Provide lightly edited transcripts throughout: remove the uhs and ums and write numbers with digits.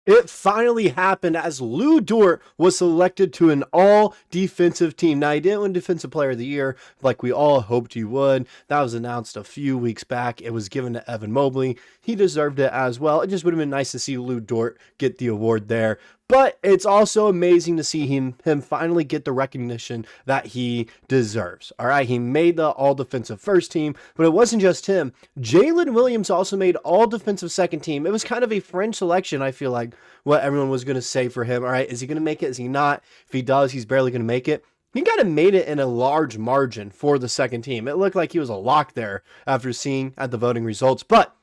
It finally happened as Lu Dort was selected to an all-defensive team. Now, he didn't win Defensive Player of the Year like we all hoped he would. That was announced a few weeks back. It was given to Evan Mobley. He deserved it as well. It just would have been nice to see Lu Dort get the award there. But it's also amazing to see him finally get the recognition that he deserves. All right, he made the all-defensive first team, but it wasn't just him. Jalen Williams also made all-defensive second team. It was kind of a fringe selection, I feel like, what everyone was going to say for him. All right, is he going to make it? Is he not? If he does, he's barely going to make it. He kind of made it in a large margin for the second team. It looked like he was a lock there after seeing at the voting results, but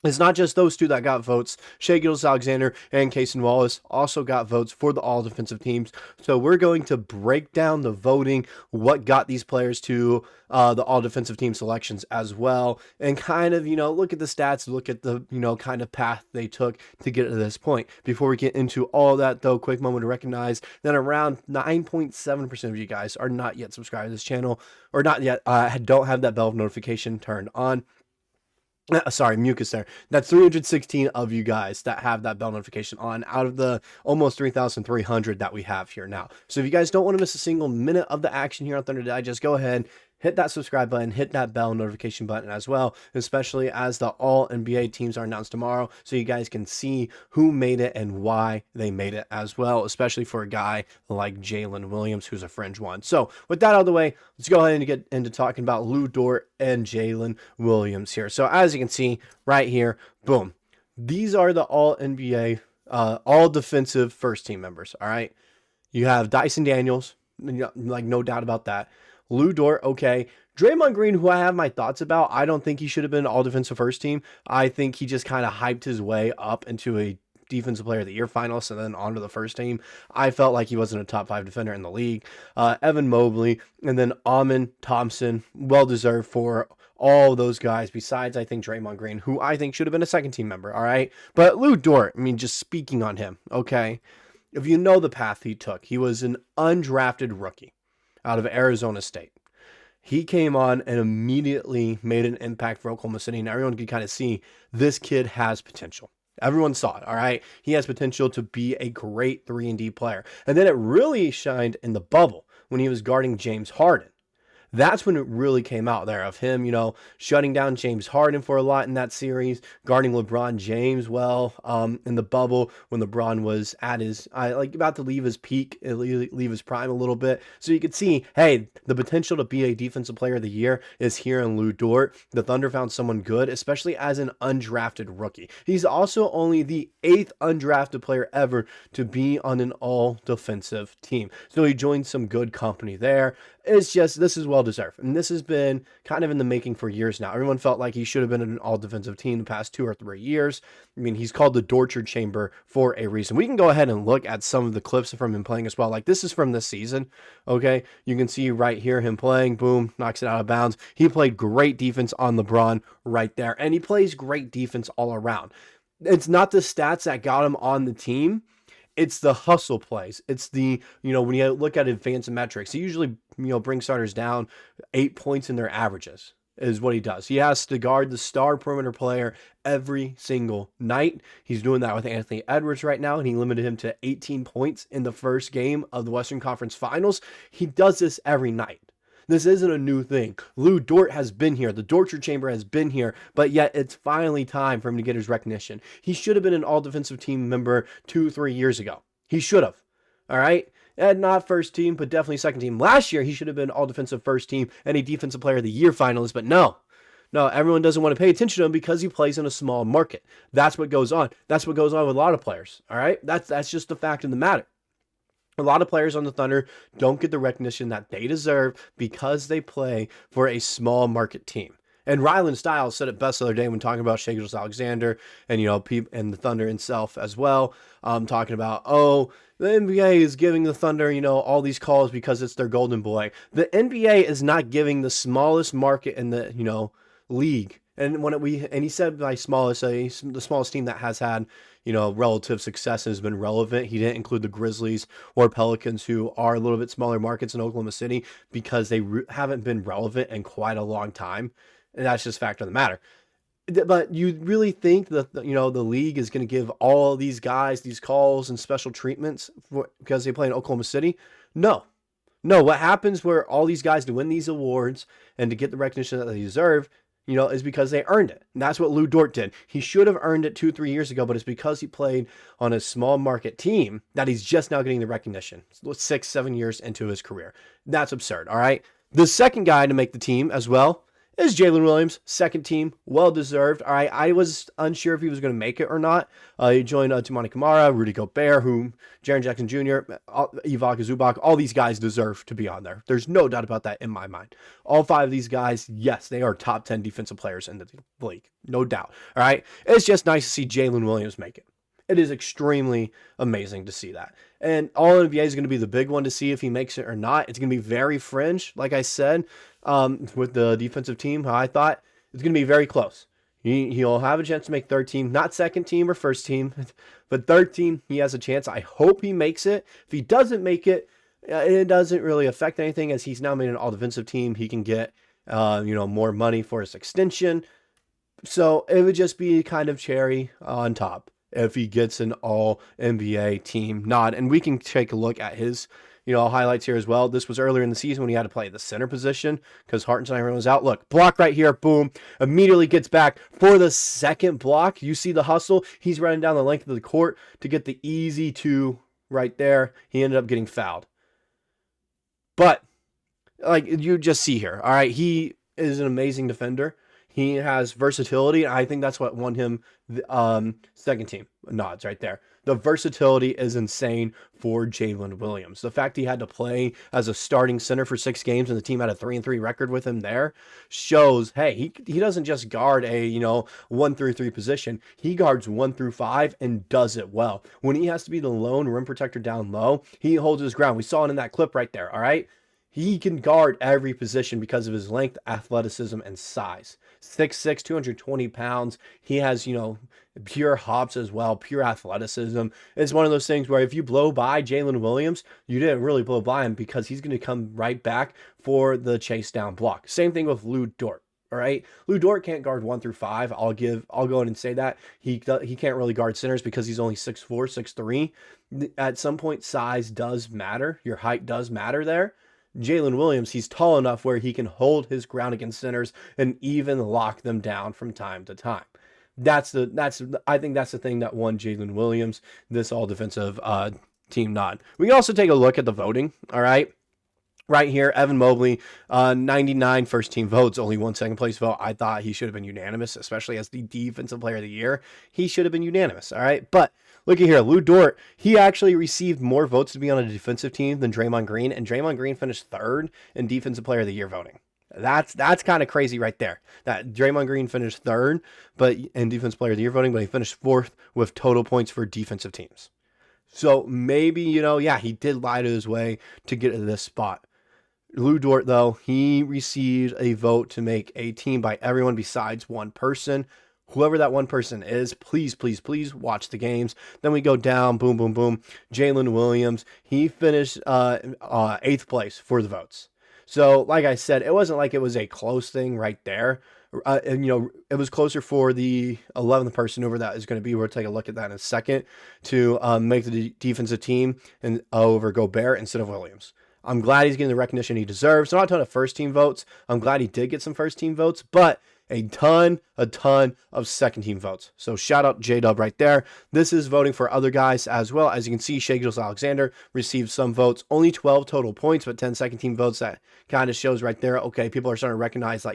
it's not just those two that got votes. Shai Gilgeous-Alexander and Cason Wallace also got votes for the all-defensive teams. So we're going to break down the voting, what got these players to the all-defensive team selections as well, and kind of, look at the stats, look at the, kind of path they took to get to this point. Before we get into all that, though, quick moment to recognize that around 9.7% of you guys are not yet subscribed to this channel, or not yet, don't have that bell notification turned on. Sorry, mucus there. That's 316 of you guys that have that bell notification on out of the almost 3,300 that we have here now. So if you guys don't want to miss a single minute of the action here on Thunder Digest, go ahead, hit that subscribe button, hit that bell notification button as well, especially as the all NBA teams are announced tomorrow, so you guys can see who made it and why they made it as well, especially for a guy like Jalen Williams, who's a fringe one. So with that out of the way, let's go ahead and get into talking about Lu Dort and Jalen Williams here. So as you can see right here, boom, these are the all NBA, all defensive first team members. All right, you have Dyson Daniels, like no doubt about that. Lu Dort, okay. Draymond Green, who I have my thoughts about, I don't think he should have been all defensive first team. I think he just kind of hyped his way up into a Defensive Player of the Year finalist and then onto the first team. I felt like he wasn't a top 5 defender in the league. Evan Mobley, and then Amen Thompson, well-deserved for all those guys, besides, I think, Draymond Green, who I think should have been a second team member, all right? But Lu Dort, I mean, just speaking on him, okay? If you know the path he took, he was an undrafted rookie out of Arizona State. He came on and immediately made an impact for Oklahoma City, and everyone could kind of see this kid has potential. Everyone saw it, all right? He has potential to be a great 3-and-D player. And then it really shined in the bubble when he was guarding James Harden. That's when it really came out there of him, shutting down James Harden for a lot in that series, guarding LeBron James well in the bubble when LeBron was at his, about to leave his peak, leave his prime a little bit. So you could see, hey, the potential to be a Defensive Player of the Year is here in Lu Dort. The Thunder found someone good, especially as an undrafted rookie. He's also only the 8th undrafted player ever to be on an all-defensive team. So he joined some good company there. It's just, this is well-deserved. And this has been kind of in the making for years now. Everyone felt like he should have been in an all-defensive team the past 2 or 3 years. I mean, he's called the Torture Chamber for a reason. We can go ahead and look at some of the clips from him playing as well. Like, this is from this season, okay? You can see right here him playing. Boom, knocks it out of bounds. He played great defense on LeBron right there. And he plays great defense all around. It's not the stats that got him on the team. It's the hustle plays. It's the, when you look at advanced metrics, he usually, brings starters down 8 points in their averages is what he does. He has to guard the star perimeter player every single night. He's doing that with Anthony Edwards right now, and he limited him to 18 points in the first game of the Western Conference Finals. He does this every night. This isn't a new thing. Lu Dort has been here. The Torture Chamber has been here, but yet it's finally time for him to get his recognition. He should have been an all-defensive team member 2-3 years ago. He should have. All right? And not first team, but definitely second team. Last year, he should have been all-defensive first team and a Defensive Player of the Year finalist, but no. No, everyone doesn't want to pay attention to him because he plays in a small market. That's what goes on. That's what goes on with a lot of players. All right? That's just the fact of the matter. A lot of players on the Thunder don't get the recognition that they deserve because they play for a small market team. And Rylan Stiles said it best the other day when talking about Shai Gilgeous-Alexander and, and the Thunder itself as well. Talking about, the NBA is giving the Thunder, all these calls because it's their golden boy. The NBA is not giving the smallest market in the, league. And he said by smallest, the smallest team that has had, relative success has been relevant. He didn't include the Grizzlies or Pelicans, who are a little bit smaller markets in Oklahoma City, because they haven't been relevant in quite a long time. And that's just fact of the matter. But you really think that the league is going to give all these guys these calls and special treatments because they play in Oklahoma City? No. No, what happens where all these guys to win these awards and to get the recognition that they deserve, is because they earned it. And that's what Lu Dort did. He should have earned it 2-3 years ago, but it's because he played on a small market team that he's just now getting the recognition 6-7 years into his career. That's absurd, all right? The second guy to make the team as well is Jalen Williams, second team, well-deserved. All right, I was unsure if he was going to make it or not. He joined Toumani Camara, Rudy Gobert, Jaren Jackson Jr., Ivica Zubac, all these guys deserve to be on there. There's no doubt about that in my mind. All 5 of these guys, yes, they are top 10 defensive players in the league. No doubt. All right, it's just nice to see Jalen Williams make it. It is extremely amazing to see that. And All-NBA is going to be the big one to see if he makes it or not. It's going to be very fringe, like I said, with the defensive team. How I thought it's going to be very close. He'll have a chance to make third team, not second team or first team, but third team. He has a chance. I hope he makes it. If he doesn't make it, it doesn't really affect anything as he's now made an all-defensive team. He can get more money for his extension. So it would just be kind of cherry on top if he gets an all-NBA team nod. And we can take a look at his, highlights here as well. This was earlier in the season when he had to play the center position because Hartenstein was out. Look, block right here, boom. Immediately gets back for the second block. You see the hustle. He's running down the length of the court to get the easy 2 right there. He ended up getting fouled. But, like you just see here, all right, he is an amazing defender. He has versatility. I think that's what won him the second team nods right there. The versatility is insane for Jalen Williams. The fact he had to play as a starting center for 6 games and the team had a 3-3 record with him there shows, hey, he doesn't just guard a 1-3 position. He guards 1-5 and does it well. When he has to be the lone rim protector down low, he holds his ground. We saw it in that clip right there. All right. He can guard every position because of his length, athleticism, and size. 6'6", 220 pounds. He has, pure hops as well, pure athleticism. It's one of those things where if you blow by Jalen Williams, you didn't really blow by him because he's going to come right back for the chase down block. Same thing with Lu Dort. All right, Lu Dort can't guard 1-5. I'll go in and say that he can't really guard centers because he's only 6'4", 6'3". At some point, size does matter. Your height does matter there. Jalen Williams, he's tall enough where he can hold his ground against centers and even lock them down from time to time. I think that's the thing that won Jalen Williams this all defensive team nod. We can also take a look at the voting. All right. Right here, Evan Mobley, 99 first team votes, only 1 second place vote. I thought he should have been unanimous, especially as the defensive player of the year. He should have been unanimous. All right. But look at here, Lu Dort, he actually received more votes to be on a defensive team than Draymond Green, and Draymond Green finished 3rd in defensive player of the year voting. That's kind of crazy right there. That Draymond Green finished 3rd, but in defensive player of the year voting, but he finished 4th with total points for defensive teams. So maybe, he did lie to his way to get to this spot. Lu Dort, though, he received a vote to make a team by everyone besides one person. Whoever that one person is, please, please, please watch the games. Then we go down, boom, boom, boom. Jalen Williams, he finished 8th place for the votes. So, like I said, it wasn't like it was a close thing right there. It was closer for the 11th person over that is going to be. We'll take a look at that in a second to make the defensive team and over Gobert instead of Williams. I'm glad he's getting the recognition he deserves. Not a ton of first team votes. I'm glad he did get some first team votes, but a ton of second team votes. So shout out J-Dub right there. This is voting for other guys as well. As you can see, Shai Gilgeous-Alexander received some votes, only 12 total points, but 10 second team votes. That kind of shows right there. Okay, people are starting to recognize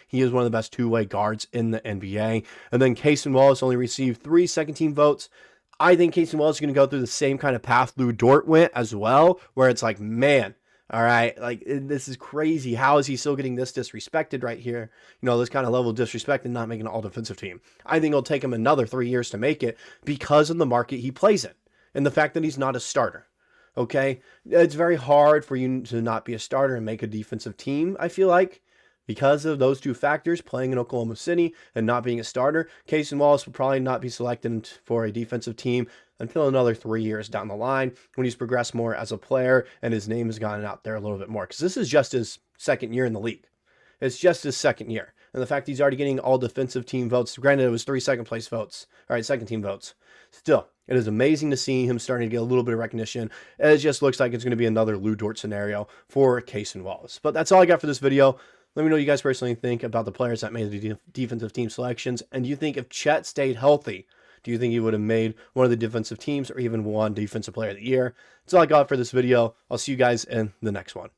he is one of the best 2-way guards in the NBA. And then Cason Wallace only received 3 second team votes. I think Cason Wallace is going to go through the same kind of path Lu Dort went as well, where it's like, man, all right, this is crazy. How is he still getting this disrespected right here? This kind of level of disrespect and not making an all-defensive team. I think it'll take him another 3 years to make it because of the market he plays in and the fact that he's not a starter. Okay? It's very hard for you to not be a starter and make a defensive team, I feel like. Because of those 2 factors, playing in Oklahoma City and not being a starter, Cason Wallace will probably not be selected for a defensive team until another 3 years down the line when he's progressed more as a player and his name has gotten out there a little bit more. Because this is just his second year in the league. It's just his second year. And the fact he's already getting all defensive team votes, granted it was 3 second place votes, all right, second team votes. Still, it is amazing to see him starting to get a little bit of recognition. It just looks like it's going to be another Lu Dort scenario for Cason Wallace. But that's all I got for this video. Let me know what you guys personally think about the players that made the defensive team selections. And do you think if Chet stayed healthy, do you think he would have made one of the defensive teams or even won Defensive Player of the Year? That's all I got for this video. I'll see you guys in the next one.